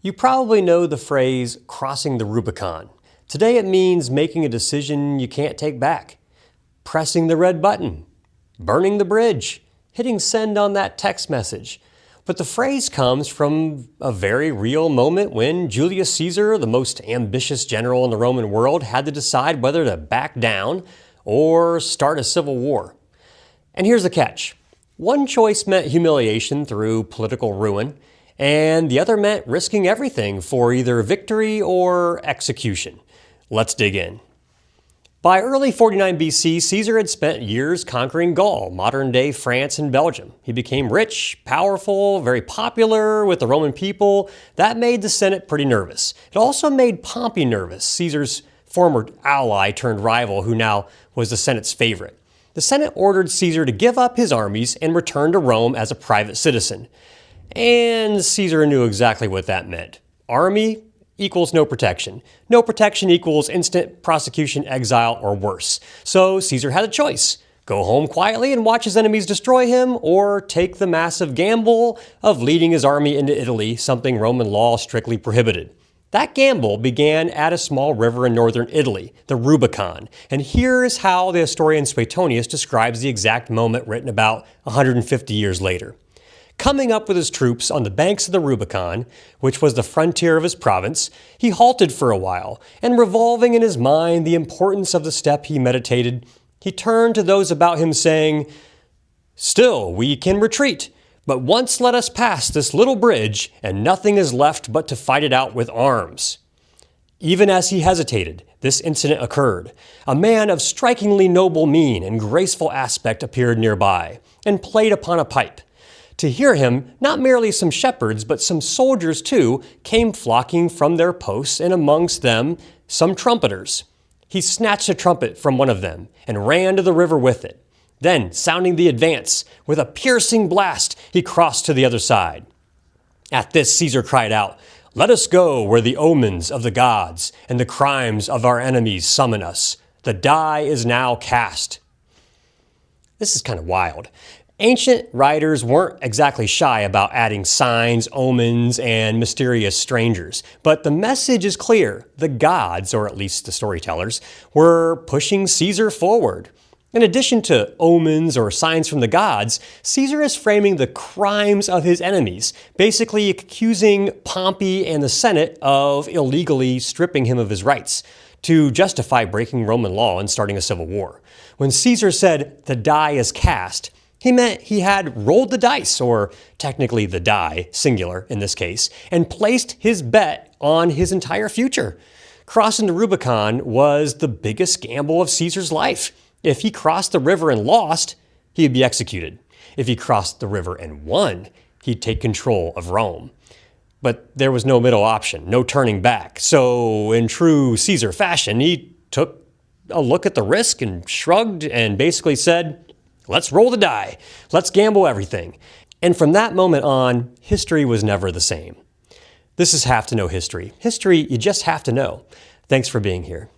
You probably know the phrase crossing the Rubicon. Today it means making a decision you can't take back, pressing the red button, burning the bridge, hitting send on that text message. But the phrase comes from a very real moment when Julius Caesar, the most ambitious general in the Roman world, had to decide whether to back down or start a civil war. And here's the catch. One choice meant humiliation through political ruin, and the other meant risking everything for either victory or execution. Let's dig in. By early 49 BC, Caesar had spent years conquering Gaul, modern-day France and Belgium. He became rich, powerful, very popular with the Roman people. That made the Senate pretty nervous. It also made Pompey nervous, Caesar's former ally turned rival, who now was the Senate's favorite. The Senate ordered Caesar to give up his armies and return to Rome as a private citizen. And Caesar knew exactly what that meant. Army equals no protection. No protection equals instant prosecution, exile, or worse. So Caesar had a choice. Go home quietly and watch his enemies destroy him, or take the massive gamble of leading his army into Italy, something Roman law strictly prohibited. That gamble began at a small river in northern Italy, the Rubicon. And here's how the historian Suetonius describes the exact moment written about 150 years later. Coming up with his troops on the banks of the Rubicon, which was the frontier of his province, he halted for a while, and revolving in his mind the importance of the step he meditated, he turned to those about him saying, "Still, we can retreat, but once let us pass this little bridge, and nothing is left but to fight it out with arms." Even as he hesitated, this incident occurred. A man of strikingly noble mien and graceful aspect appeared nearby, and played upon a pipe. To hear him, not merely some shepherds, but some soldiers too, came flocking from their posts, and amongst them some trumpeters. He snatched a trumpet from one of them and ran to the river with it. Then, sounding the advance, with a piercing blast, he crossed to the other side. At this, Caesar cried out, "Let us go where the omens of the gods and the crimes of our enemies summon us. The die is now cast." This is kind of wild. Ancient writers weren't exactly shy about adding signs, omens, and mysterious strangers. But the message is clear. The gods, or at least the storytellers, were pushing Caesar forward. In addition to omens or signs from the gods, Caesar is framing the crimes of his enemies, basically accusing Pompey and the Senate of illegally stripping him of his rights to justify breaking Roman law and starting a civil war. When Caesar said, "the die is cast," he meant he had rolled the dice, or technically the die, singular in this case, and placed his bet on his entire future. Crossing the Rubicon was the biggest gamble of Caesar's life. If he crossed the river and lost, he'd be executed. If he crossed the river and won, he'd take control of Rome. But there was no middle option, no turning back. So in true Caesar fashion, he took a look at the risk and shrugged and basically said, "Let's roll the die. Let's gamble everything." And from that moment on, history was never the same. This is Have to Know History. History you just have to know. Thanks for being here.